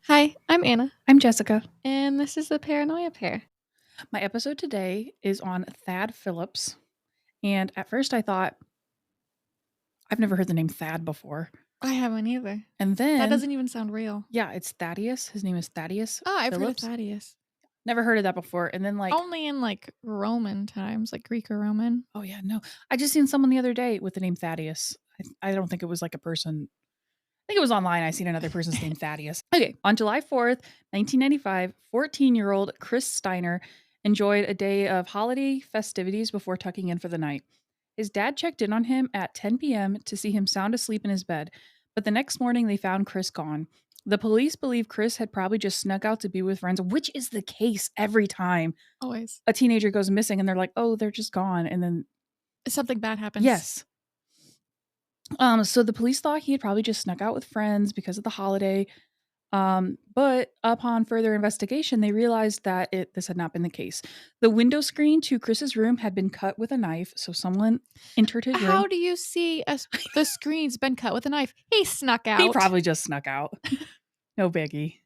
Hi, I'm Anna, I'm Jessica. and this is the Paranoia Pair. My episode today is on Thad Phillips. And at first I thought, I've never heard the name Thad before. I haven't either. And That then, doesn't even sound real. yeah, it's Thaddeus. His name is Thaddeus Oh, I've heard of Phillips. Thaddeus. Never heard of that before. And then, Only in Roman times, like Greek or Roman. oh, yeah, no. I just seen someone the other day with the name Thaddeus. I don't think it was like a person. I think it was online. I seen another person's name Thaddeus. Okay, on July 4th, 1995, 14-year-old Chris Steiner enjoyed a day of holiday festivities before tucking in for the night. His dad checked in on him at 10 p.m. to see him sound asleep in his bed, but the next morning they found Chris gone. The police believe Chris had probably just snuck out to be with friends, which is the case every time Always. a teenager goes missing and they're like, "Oh, they're just gone." And then Something bad happens. yes. So the police thought he had probably just snuck out with friends because of the holiday. But upon further investigation, they realized that this had not been the case. The window screen to Chris's room had been cut with a knife, so someone entered his room. How do you see the screen's been cut with a knife? He snuck He out. probably just snuck out. No biggie.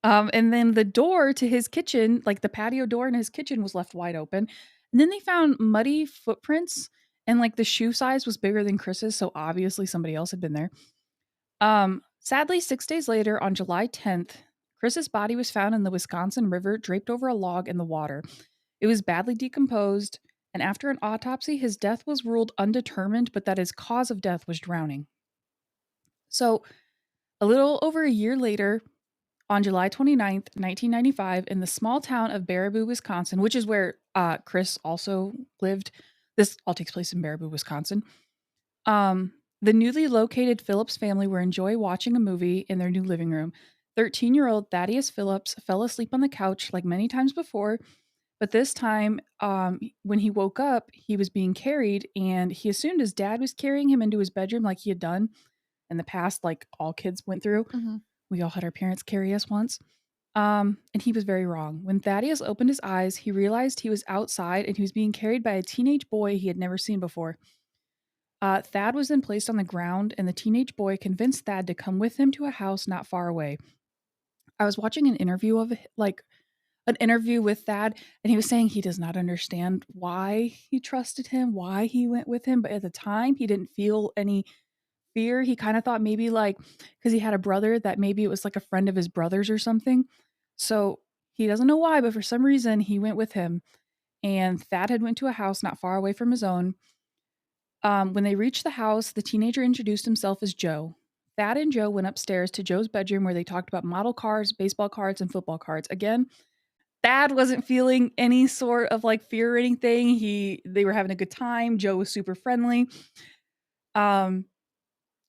And then the door to his kitchen, like the patio door in his kitchen, was left wide open. And then they found muddy footprints, and like the shoe size was bigger than Chris's, so obviously somebody else had been there. Sadly, 6 days later, on July 10th, Chris's body was found in the Wisconsin River, draped over a log in the water. It was badly decomposed, and after an autopsy, his death was ruled undetermined, but that his cause of death was drowning. So, a little over a year later, on July 29th, 1995, in the small town of Baraboo, Wisconsin, which is where Chris also lived. This all takes place in Baraboo, Wisconsin. The newly located Phillips family were enjoy watching a movie in their new living room. 13-year-old Thaddeus Phillips fell asleep on the couch like many times before, but this time, when he woke up, he was being carried, and he assumed his dad was carrying him into his bedroom like he had done in the past, like all kids went through. Mhm. We all had our parents carry us once. And he was very wrong. When Thaddeus opened his eyes, he realized he was outside and he was being carried by a teenage boy he had never seen before. Thad was then placed on the ground, and the teenage boy convinced Thad to come with him to a house not far away. I was watching an interview with Thad, and he was saying he does not understand why he trusted him, why he went with him, but at the time he didn't feel any fear. He kind of thought maybe like because he had a brother that maybe it was like a friend of his brother's or something. So he doesn't know why, but for some reason he went with him. And Thad had went to a house not far away from his own. When they reached the house, the teenager introduced himself as Joe. Thad and Joe went upstairs to Joe's bedroom where they talked about model cars, baseball cards, and football cards. Again, Thad wasn't feeling any sort of like fear or anything. They were having a good time. Joe was super friendly. Um,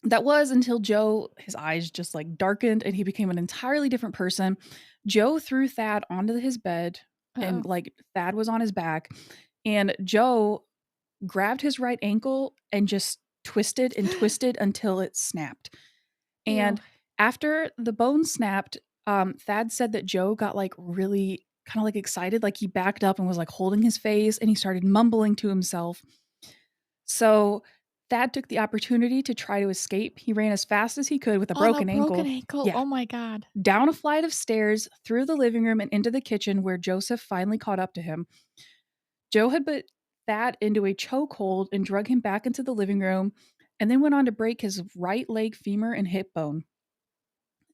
that was until Joe, his eyes just like darkened and he became an entirely different person. Joe threw Thad onto his bed and Uh-oh. like Thad was on his back, and Joe grabbed his right ankle and just twisted and twisted until it snapped. Ew. And after the bone snapped, Thad said that Joe got like really kind of like excited, like he backed up and was like holding his face and he started mumbling to himself. So Thad took the opportunity to try to escape. He ran as fast as he could with a On a broken broken ankle. ankle. Yeah. Oh my god. Down a flight of stairs, through the living room, and into the kitchen where Joseph finally caught up to him. Joe had put Thad into a chokehold and drug him back into the living room, and then went on to break his right leg femur and hip bone.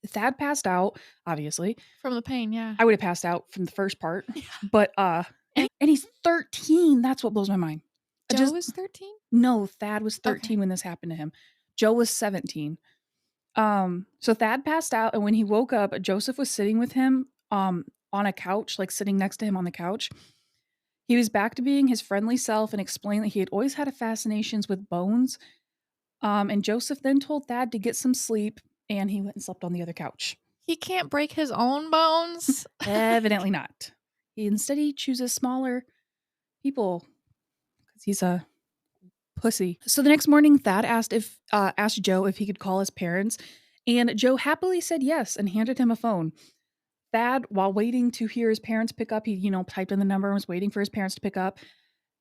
Thad passed out, obviously. From the pain, yeah. I would have passed out from the first part, Yeah. but and he's 13. That's what blows my mind. I Joe just is 13? No, Thad was 13 Okay. when this happened to him. Joe was 17. So Thad passed out, and when he woke up, Joseph was sitting with him on a couch, like sitting next to him on the couch. He was back to being his friendly self and explained that he had always had a fascinations with bones. And Joseph then told Thad to get some sleep, and he went and slept on the other couch. He can't break his own bones? Evidently not. He chooses smaller people because he's a pussy. So the next morning, Thad asked Joe if he could call his parents, and Joe happily said yes and handed him a phone. Thad, while waiting to hear his parents pick up, he typed in the number and was waiting for his parents to pick up,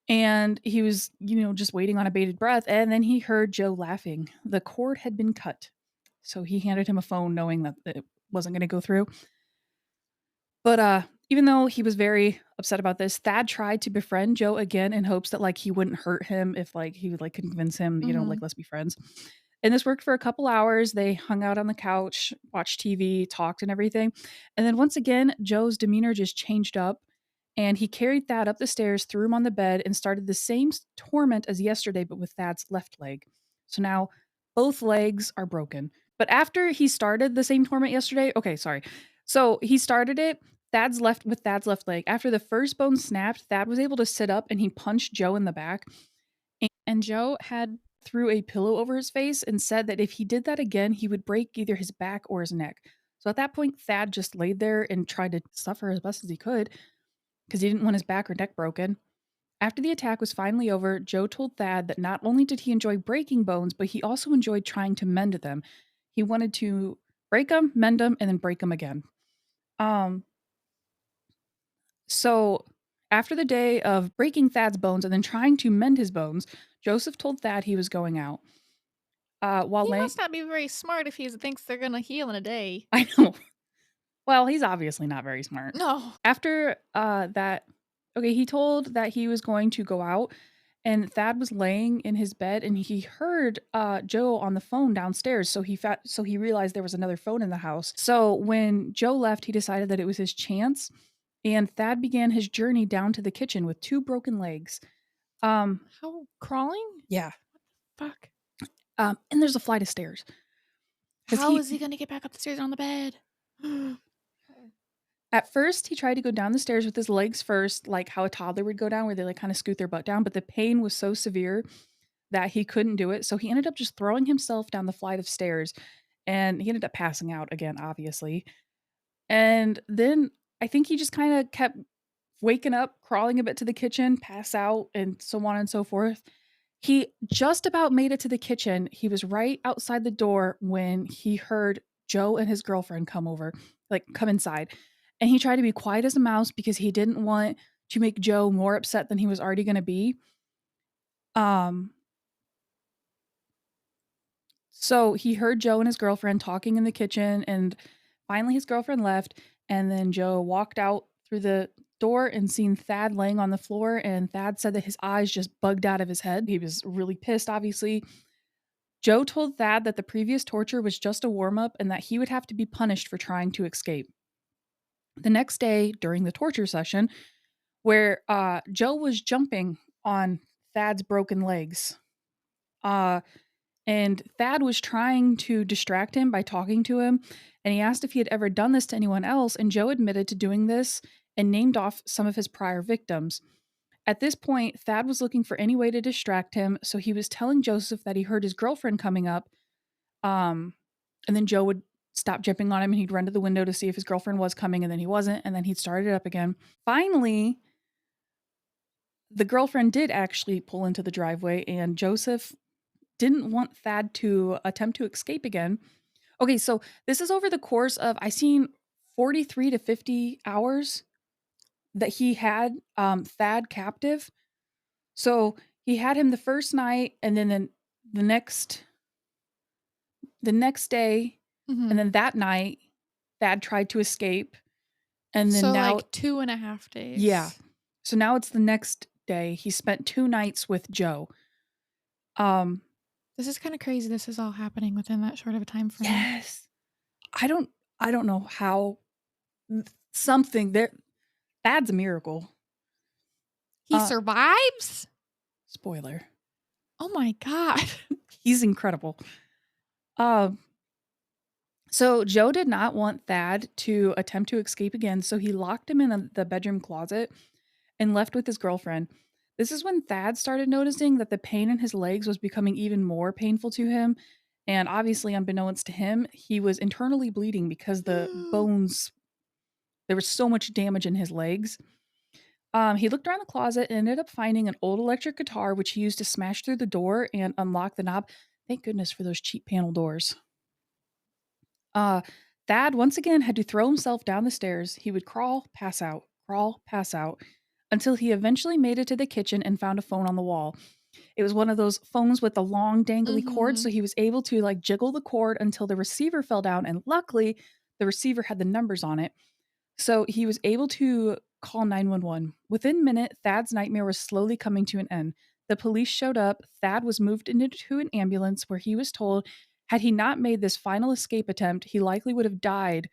and he was just waiting on a bated breath, and then he heard Joe laughing. The cord had been cut, so he handed him a phone, knowing that wasn't going to go through. But even though he was very upset about this, Thad tried to befriend Joe again in hopes that like he wouldn't hurt him if like he would like convince him, Mhm. like let's be friends. And this worked for a couple hours. They hung out on the couch, watched TV, talked and everything. And then once again, Joe's demeanor just changed up and he carried Thad up the stairs, threw him on the bed, and started the same torment as yesterday, but with Thad's left leg. So now both legs are broken. But after he started the same torment yesterday, okay, sorry. So he started it Thad's left leg. After the first bone snapped, Thad was able to sit up and he punched Joe in the back. And Joe had threw a pillow over his face and said that if he did that again, he would break either his back or his neck. So at that point, Thad just laid there and tried to suffer as best as he could because he didn't want his back or neck broken. After the attack was finally over, Joe told Thad that not only did he enjoy breaking bones, but he also enjoyed trying to mend them. He wanted to break them, mend them, and then break them again. Um, So, after the day of breaking Thad's bones and then trying to mend his bones, Joseph told Thad he was going out. While He laying, must not be very smart if he thinks they're gonna heal in a day. I know. Well, he's obviously not very smart. No. After that, okay, he told that he was going to go out, and Thad was laying in his bed, and he heard Joe on the phone downstairs. So he realized there was another phone in the house. So when Joe left, he decided that it was his chance, and Thad began his journey down to the kitchen with two broken legs. Um, How crawling? yeah. Fuck. And there's a flight of stairs. 'Cause How is he gonna get back up the stairs on the bed? at first, he tried to go down the stairs with his legs first, like how a toddler would go down, where they like kind of scoot their butt down, but the pain was so severe that he couldn't do it. So he ended up just throwing himself down the flight of stairs and he ended up passing out again, obviously. And then I think he just kind of kept waking up, crawling a bit to the kitchen, pass out, and so on and so forth. He just about made it to the kitchen. He was right outside the door when he heard Joe and his girlfriend come over, like come inside. And he tried to be quiet as a mouse because he didn't want to make Joe more upset than he was already going to be. Um, so he heard Joe and his girlfriend talking in the kitchen, and finally his girlfriend left. And then Joe walked out through the door and seen Thad laying on the floor. And Thad said that his eyes just bugged out of his head. He was really pissed, obviously. Joe told Thad that the previous torture was just a warm up and that he would have to be punished for trying to escape. The next day, during the torture session, where Joe was jumping on Thad's broken legs, uh, and Thad was trying to distract him by talking to him, and he asked if he had ever done this to anyone else, and Joe admitted to doing this and named off some of his prior victims. At this point, Thad was looking for any way to distract him, so he was telling Joseph that he heard his girlfriend coming up. Um, and then Joe would stop jumping on him and he'd run to the window to see if his girlfriend was coming, and then he wasn't, and then he'd start it up again. Finally, the girlfriend did actually pull into the driveway, and Joseph didn't want Thad to attempt to escape again. Okay, so this is over the course of I seen 43 to 50 hours that he had Thad captive. So he had him the first night, and then the next the next day, and Mhm. then that night, Thad tried to escape, and then So, now like, 2.5 yeah. days. So now it's the next day. He spent 2 nights with Joe. Um, This is kinda crazy this is all happening within that short of a time frame. yes. I don't I don't know how something there Thad's a miracle. He Uh, survives? spoiler. Oh my god. He's incredible. Um, so Joe did not want Thad to attempt to escape again, so he locked him in the bedroom closet and left with his girlfriend. This is when Thad started noticing that the pain in his legs was becoming even more painful to him. And obviously, unbeknownst to him, he was internally bleeding because the bones, there was so much damage in his legs. He looked around the closet and ended up finding an old electric guitar, which he used to smash through the door and unlock the knob. Thank goodness for those cheap panel doors. Uh, Thad once again had to throw himself down the stairs. He would crawl, pass out, until he eventually made it to the kitchen and found a phone on the wall. It was one of those phones with the long dangly cord, so Mhm. he was able to like jiggle the cord until the receiver fell down, and luckily the receiver had the numbers on it. So he was able to call 911. Within minute, Thad's nightmare was slowly coming to an end. The police showed up. Thad was moved into an ambulance where he was told had he not made this final escape attempt, he likely would have died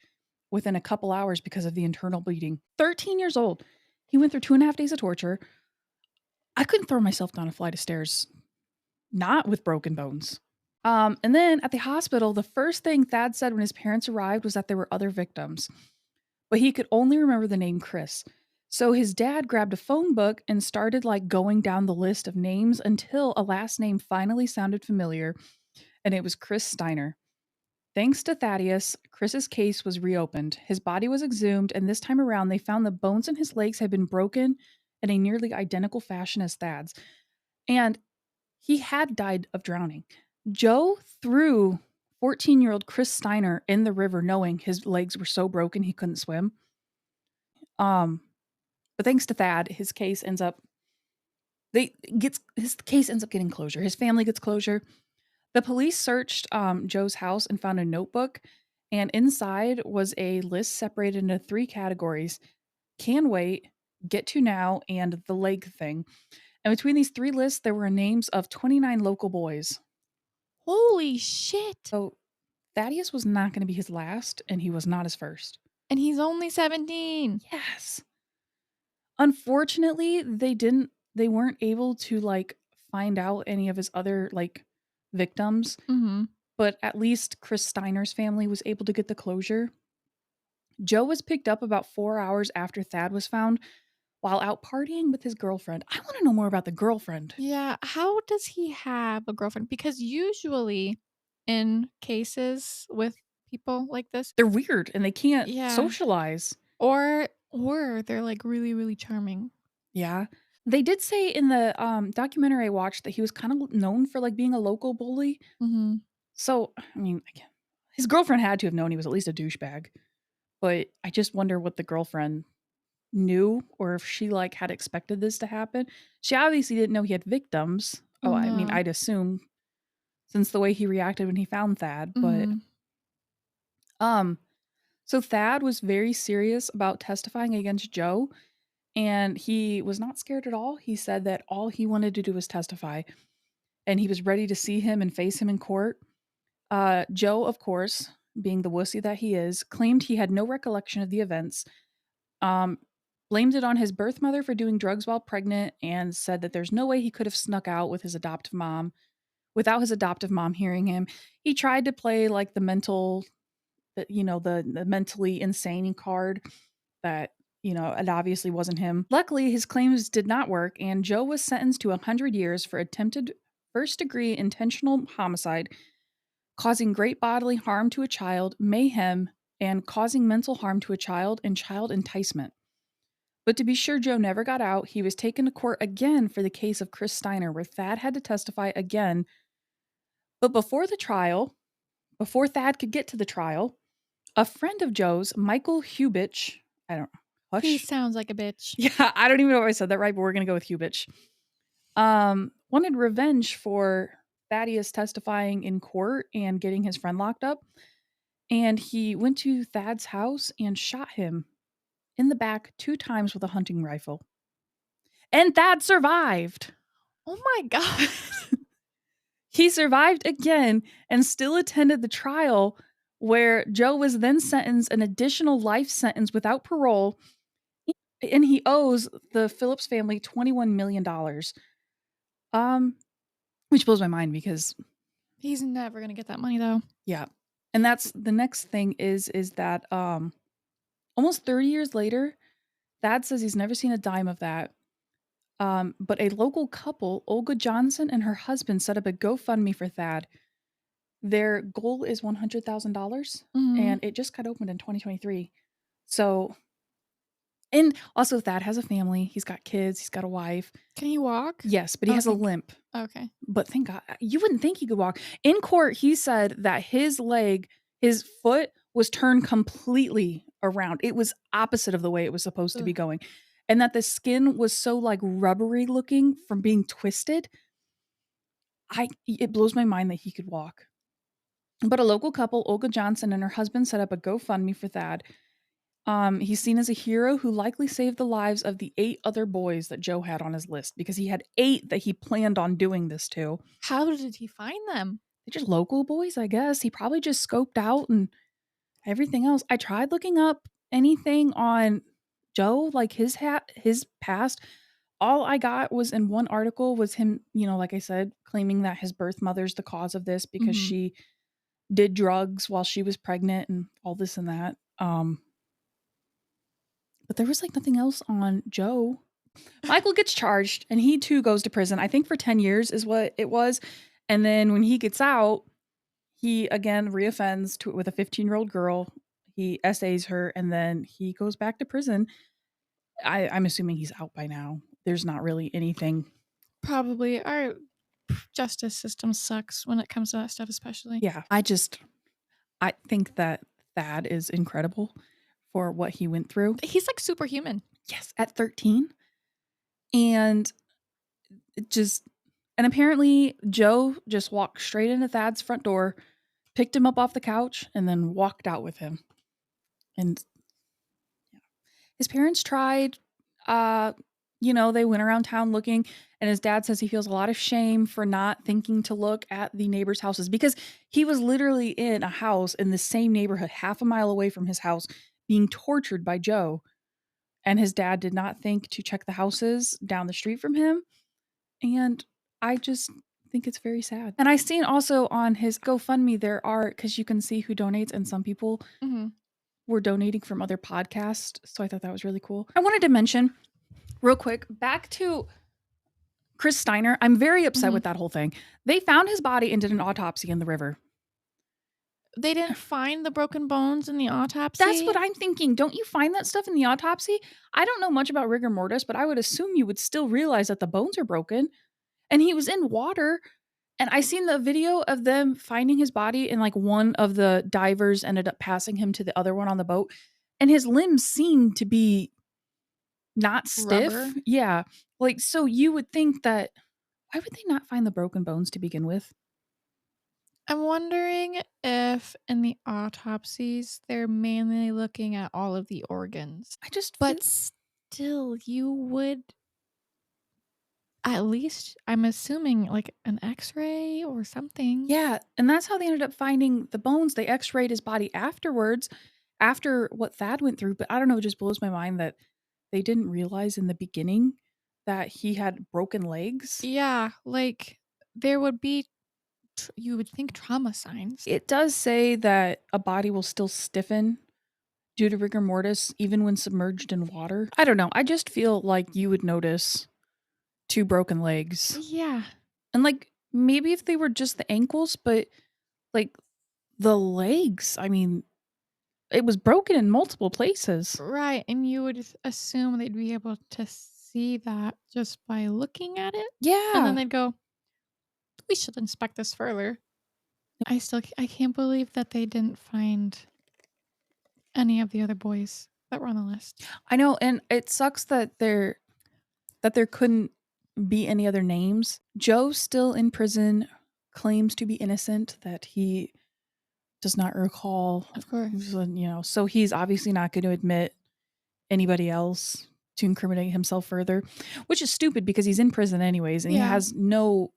within a couple hours because of the internal bleeding. 13 years old. He went through 2.5 days of torture. I couldn't throw myself down a flight of stairs, not with broken bones. And then at the hospital, the first thing Thad said when his parents arrived was that there were other victims, but he could only remember the name Chris. So his dad grabbed a phone book and started like going down the list of names until a last name finally sounded familiar, and it was Chris Steiner. Thanks to Thaddeus, Chris's case was reopened. His body was exhumed, and this time around, they found the bones in his legs had been broken in a nearly identical fashion as Thad's. And he had died of drowning. Joe threw 14-year-old Chris Steiner in the river knowing his legs were so broken he couldn't swim. But thanks to Thad, his case ends up getting closure. His family gets closure. The police searched Joe's house and found a notebook, and inside was a list separated into 3 categories: can wait, get to now, and the leg thing. And between these 3 lists, there were names of 29 local boys. Holy shit. So Thaddeus was not going to be his last, and he was not his first. And he's only 17. Yes. Unfortunately, they weren't able to like find out any of his other like victims, Mm-hmm. but at least Chris Steiner's family was able to get the closure. Joe was picked up about 4 hours after Thad was found while out partying with his girlfriend. I want to know more about the girlfriend. Yeah. How does he have a girlfriend? Because usually in cases with people like this, They're weird and they can't yeah. socialize. Or they're like really, really charming. Yeah. They did say in the documentary I watched that he was kind of known for like being a local bully. Mm-hmm. So, I mean, his girlfriend had to have known he was at least a douchebag. But I just wonder what the girlfriend knew or if she like had expected this to happen. She obviously didn't know he had victims. Oh, I mean, No. I'd assume since the way he reacted when he found Thad, but Mm-hmm. um so Thad was very serious about testifying against Joe, and he was not scared at all. He said that all he wanted to do was testify, and he was ready to see him and face him in court. Joe, of course, being the wussy that he is, claimed he had no recollection of the events, um, blamed it on his birth mother for doing drugs while pregnant, and said that there's no way he could have snuck out with his adoptive mom without his adoptive mom hearing him. He tried to play like the mental, the mentally insane card that, it obviously wasn't him. Luckily, his claims did not work, and Joe was sentenced to 100 years for attempted first degree intentional homicide, causing great bodily harm to a child, mayhem, and causing mental harm to a child, and child enticement. But to be sure Joe never got out, he was taken to court again for the case of Chris Steiner, where Thad had to testify again. But before Thad could get to the trial, a friend of Joe's, Michael Hubich, I don't He hush. sounds like a bitch. Yeah, I don't even know if I said that right, but we're gonna go with Hubich. Wanted revenge for Thaddeus testifying in court and getting his friend locked up. And he went to Thad's house and shot him in the back 2 times with a hunting rifle. And Thad survived. Oh my god. He survived again and still attended the trial where Joe was then sentenced an additional life sentence without parole, and he owes the Phillips family $21 million. Which blows my mind because He's never gonna get that money though. yeah. And that's the next thing is that almost 30 years later, Thad says he's never seen a dime of that. But a local couple, Olga Johnson and her husband, set up a GoFundMe for Thad. Their goal is $100,000, Mhm. and it just got opened in 2023. So, and also Thad has a family. He's got kids. He's got a wife. Can he walk? Yes, but he Oh, has a limp. okay. But thank God, you wouldn't think he could walk. In court, he said that his foot was turned completely around. It was opposite of the way it was supposed to be Ugh. going. And that the skin was so like rubbery looking from being twisted. It blows my mind that he could walk. But a local couple, Olga Johnson and her husband, set up a GoFundMe for Thad. He's seen as a hero who likely saved the lives of the 8 other boys that Joe had on his list because he had 8 that he planned on doing this to. How did he find them? They're just local boys, I guess. He probably just scoped out and everything else. I tried looking up anything on Joe, like his past. All I got was in one article was him, like I said, claiming that his birth mother's the cause of this because Mhm. she did drugs while she was pregnant and all this and that. But there was like nothing else on Joe. Michael gets charged and he too goes to prison. I think for 10 years is what it was. And then when he gets out, he again reoffends with a 15-year-old girl. He essays her and then he goes back to prison. I'm assuming he's out by now. There's not really anything. Probably. Our justice system sucks when it comes to that stuff, especially. Yeah, I think that Thad is incredible for what he went through. He's like superhuman. Yes, at 13. And it just and apparently Joe just walked straight into Thad's front door, picked him up off the couch, and then walked out with him. And yeah. His parents tried, they went around town looking, and his dad says he feels a lot of shame for not thinking to look at the neighbors' houses because he was literally in a house in the same neighborhood, half a mile away from his house, being tortured by Joe. And his dad did not think to check the houses down the street from him. And I just think it's very sad. And I seen also on his GoFundMe there are because you can see who donates, and some people Mhm. were donating from other podcasts. So I thought that was really cool. I wanted to mention real quick back to Chris Steiner. I'm very upset Mhm. with that whole thing. They found his body and did an autopsy in the river. They didn't find the broken bones in the That's what autopsy? I'm thinking. Don't you find that stuff in the autopsy? I don't know much about rigor mortis, but I would assume you would still realize that the bones are broken. And he was in water. And I seen the video of them finding his body, and like one of the divers ended up passing him to the other one on the boat, and his limbs seemed to be not stiff. Rubber? Yeah. Like, so you would think that why would they not find the broken bones to begin with? I'm wondering if in the autopsies, they're mainly looking at all of the organs. I just feel But still, you would at least, I'm assuming, like, an X-ray or something. yeah, and that's how they ended up finding the bones. They x-rayed his body afterwards, after what Thad went through, but I don't know, it just blows my mind that they didn't realize in the beginning that he had broken legs. Yeah, like, there would be you would think trauma signs. It does say that a body will still stiffen due to rigor mortis even when submerged in water. I don't know. I just feel like you would notice 2 broken legs. Yeah, And like maybe if they were just the ankles, but like the legs, I mean, it was broken in multiple places. right, and you would assume they'd be able to see that just by looking at it, and then Yeah. they'd go, "We should inspect this further." I can't believe that they didn't find any of the other boys that were on the list. I know, and it sucks that there couldn't be any other names. Joe's still in prison, claims to be innocent, that he does not recall, Of course. so he's obviously not going to admit anybody else to incriminate himself further, which is stupid because he's in prison anyways and he Yeah. has no.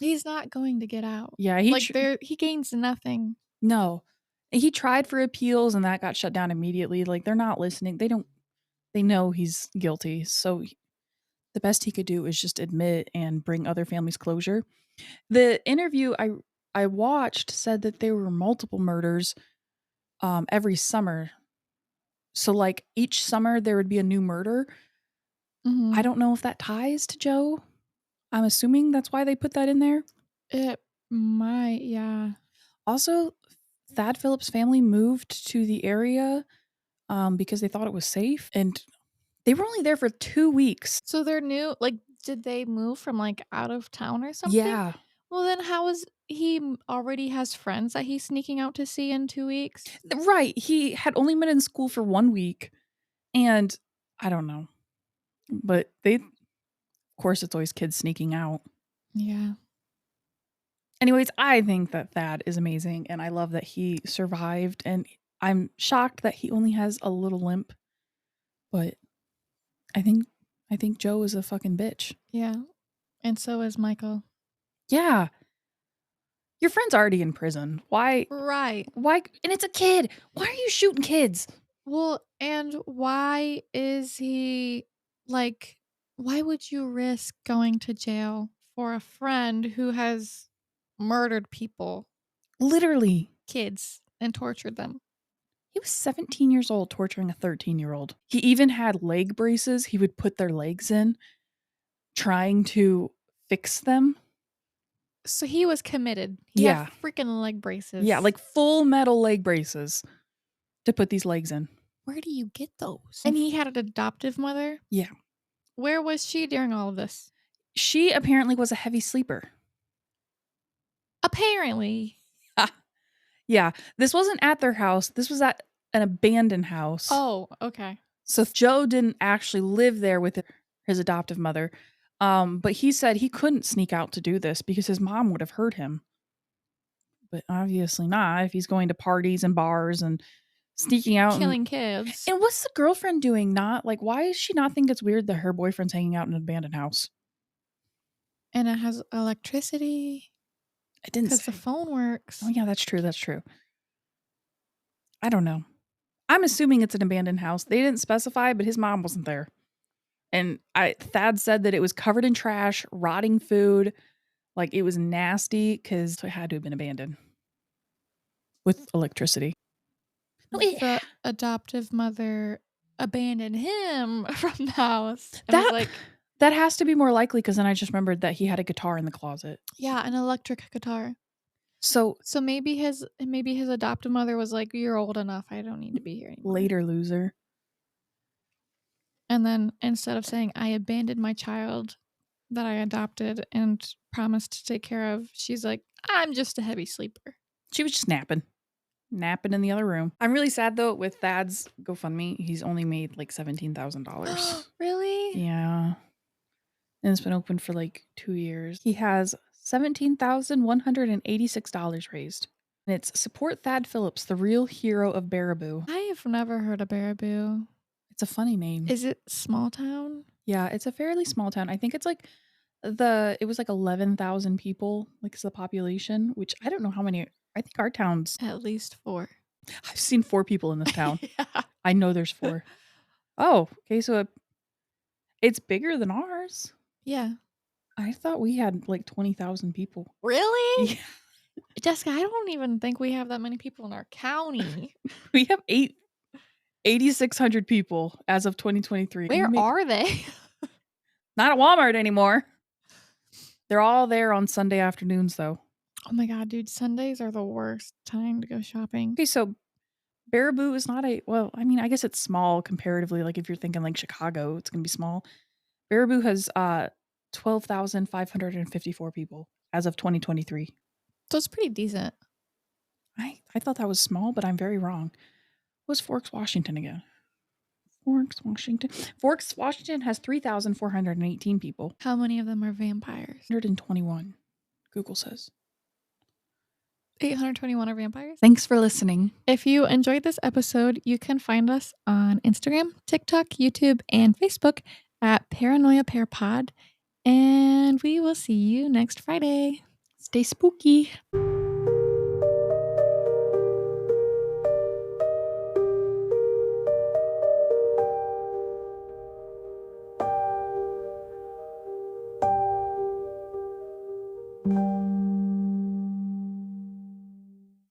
He's not going to get out. Yeah, Like, he gains nothing. no. He tried for appeals and that got shut down immediately. Like they're not listening. They know he's guilty. So the best he could do is just admit and bring other families closure. The interview I watched said that there were multiple murders every summer. So like each summer there would be a new murder. I Mhm. don't know if that ties to Joe. I'm assuming that's why they put that in there. It might, yeah. Also, Thad Phillips' family moved to the area because they thought it was safe, and they were only there for 2 weeks. So they're new, like, did they move from, like, out of town or something? Yeah. Well, then how is he already has friends that he's sneaking out to see in 2 weeks? Right, he had only been in school for 1 week, and I don't know, but of course, it's always kids sneaking out. Yeah. Anyways, I think that Thad is amazing, and I love that he survived, and I'm shocked that he only has a little limp, but I think Joe is a fucking bitch. Yeah. And so is Michael. Yeah. Your friend's already in prison. Why? Right. And it's a kid. Why are you shooting kids? Well, and why is he like, why would you risk going to jail for a friend who has murdered people, Literally. kids, and tortured them? He was 17 years old torturing a 13-year-old. He even had leg braces he would put their legs in, trying to fix them. So he was committed. He Yeah. had freaking leg braces. Yeah, like full metal leg braces to put these legs in. Where do you get those? And he had an adoptive mother? Yeah. Where was she during all of this? She apparently was a heavy sleeper. Apparently. Yeah. This wasn't at their house. This was at an abandoned house. Oh, okay. So Joe didn't actually live there with his adoptive mother. But he said he couldn't sneak out to do this because his mom would have heard him. But obviously not if he's going to parties and bars and sneaking out Killing kids. And what's the girlfriend doing? Not like, why does she not think it's weird that her boyfriend's hanging out in an abandoned house? And it has electricity. It didn't Because say. the phone works. Oh yeah, that's true. That's true. I don't know. I'm assuming it's an abandoned house. They didn't specify, but his mom wasn't there. And Thad said that it was covered in trash, rotting food. Like it was nasty because it had to have been abandoned with electricity. The adoptive mother abandoned him from the house. And That was like, that has to be more likely because then I just remembered that he had a guitar in the closet. yeah, an electric guitar. So maybe his adoptive mother was like, "You're old enough. I don't need to be here anymore." later, loser. And then instead of saying, "I abandoned my child that I adopted and promised to take care of," she's like, "I'm just a heavy sleeper." She was just napping in the other room. I'm really sad though with Thad's GoFundMe. He's only made like $17,000. Really? Yeah. And it's been open for like 2 years. He has $17,186 raised. And it's support Thad Phillips, the real hero of Baraboo. I have never heard of Baraboo. It's a funny name. Is it small town? Yeah, it's a fairly small town. I think it's like it was like 11,000 people, like, is the population, which I don't know how many. I think our town's At least 4. I've seen 4 people in this town. Yeah. I know there's 4. Oh, okay, so it's bigger than ours. Yeah. I thought we had like 20,000 people. Really? Yeah. Jessica, I don't even think we have that many people in our county. We have 8,600 people as of 2023. Where are they? Not at Walmart anymore. They're all there on Sunday afternoons, though. Oh my god, dude, Sundays are the worst time to go shopping. Okay, so Baraboo is not well, I mean, I guess it's small comparatively. Like if you're thinking like Chicago, it's going to be small. Baraboo has 12,554 people as of 2023. So it's pretty decent. I thought that was small, but I'm very wrong. What's Forks, Washington again? Forks, Washington has 3,418 people. How many of them are vampires? 121, Google says. 821 are vampires? Thanks for listening. If you enjoyed this episode, you can find us on Instagram, TikTok, YouTube, and Facebook at Paranoia Pair Pod. And we will see you next Friday. Stay spooky.